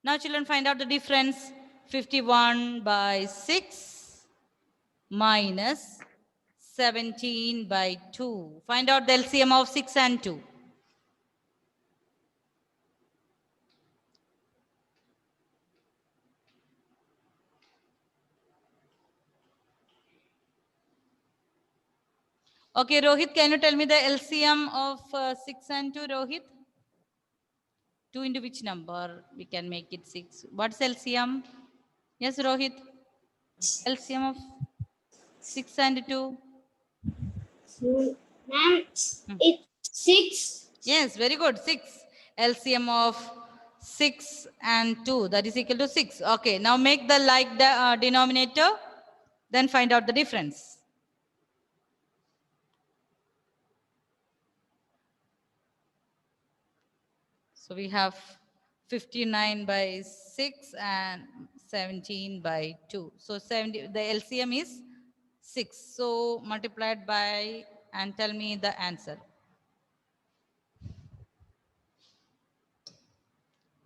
Now children, find out the difference. 51 by 6 minus 17 by 2. Find out the LCM of 6 and 2. Okay, Rohit, can you tell me the LCM of 6 and 2, Rohit? 2 into which number? We can make it 6. What's LCM? Yes, Rohit. LCM of 6 and 2. Ma'am, it's 6. Yes, very good. 6. LCM of 6 and 2. That is equal to 6. Okay, now make the like denominator. Then find out the difference. So we have 59 by 6 and 17 by 2. So 70, the LCM is 6. So multiplied by and tell me the answer.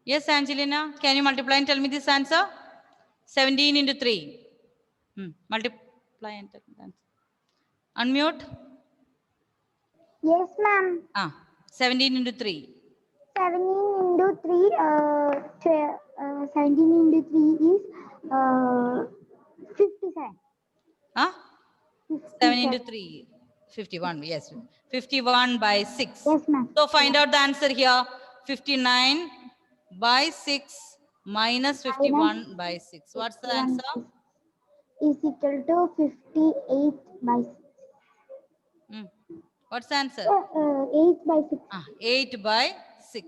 Yes, Angelina, can you multiply and tell me this answer? 17 into 3. Multiply and tell me the answer. Unmute. Yes, ma'am. 17 into 3. 17 into 3, 17 into 3 is 57. 7 into 3. 51. Yes. 51 by 6. Yes, ma'am. So find out the answer here. 59 by 6 minus 51 by 6. What's the answer? Is equal to 58 by 6. What's the answer? 8 by 6. 8 by 6.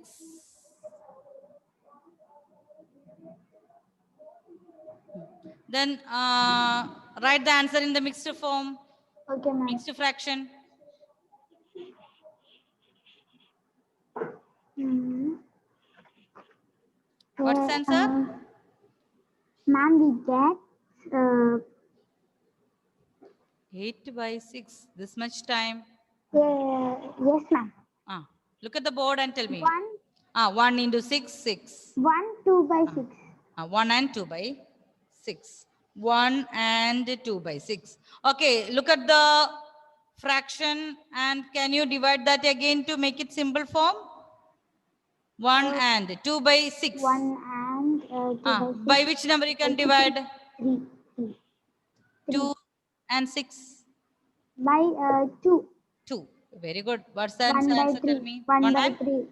Then write the answer in the mixed form. Okay, ma'am. Mixed fraction. What's the answer? Ma'am, we get 8 by 6. This much time. yes, ma'am. Look at the board and tell me. 1. 1 into 6, 6. 1, 2 by 6. 1 and 2 by 6. 1 and 2 by 6. Okay, look at the fraction and can you divide that again to make it simple form? 1 and 2 by 6. 1 and 2 by 6. By which number you can divide? 3. 2 and 6? By 2. 2. Very good. What's the 1 by answer? 3. Tell me. 1 by and 3.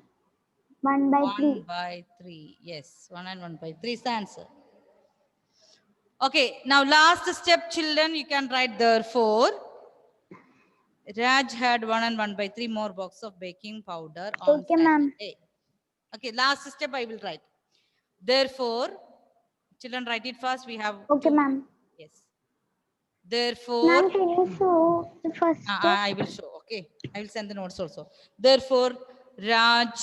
1 by 3. 1 by 3. Yes, 1 and 1 by 3 is the answer. Okay, now last step, children, you can write therefore. Raj had 1 and 1 by 3 more box of baking powder on Okay, ma'am. Saturday. Okay, last step I will write. Therefore, children, write it fast. We have Okay, 2 ma'am. minutes. Yes. Therefore, Ma'am, can you show the first step? I will show. Okay, I will send the notes also. Therefore, Raj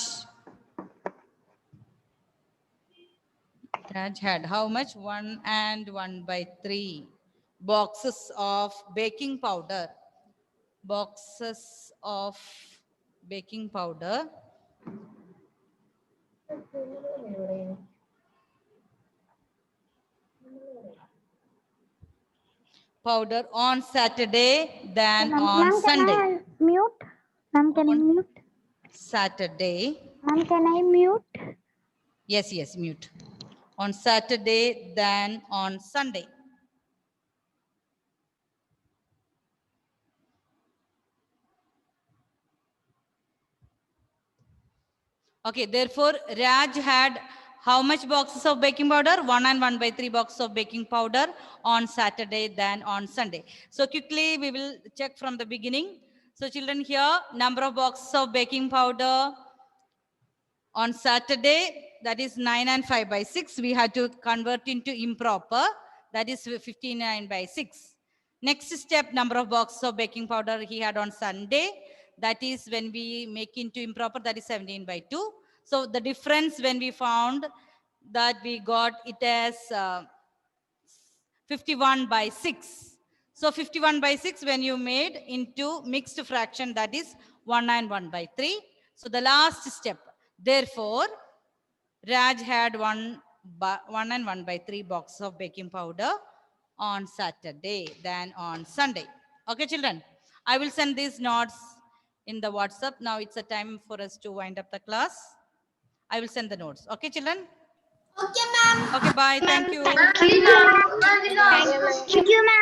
had how much? 1 and 1 by 3 boxes of baking powder. Boxes of baking powder. Powder on Saturday than on Ma'am, can Sunday. I mute? Ma'am, can I On mute? Saturday. Ma'am, can I mute? Yes, yes, mute. On Saturday than on Sunday. Okay, therefore, Raj had how much boxes of baking powder? 1 and 1 by 3 boxes of baking powder on Saturday than on Sunday. So quickly, we will check from the beginning. So children, here, number of boxes of baking powder on Saturday, that is 9 and 5 by 6. We had to convert into improper, that is 59 by 6. Next step, number of boxes of baking powder he had on Sunday. That is when we make into improper, that is 17 by 2. So the difference when we found that we got it as 51 by 6. So 51 by 6 when you made into mixed fraction, that is 1 and 1 by 3. So the last step, therefore, Raj had 1 and 1 by 3 boxes of baking powder on Saturday than on Sunday. Okay, children, I will send these notes in the WhatsApp. Now it's a time for us to wind up the class. I will send the notes. Okay, children? Okay, ma'am. Okay, bye. Thank you. Thank you, ma'am. Thank you, ma'am.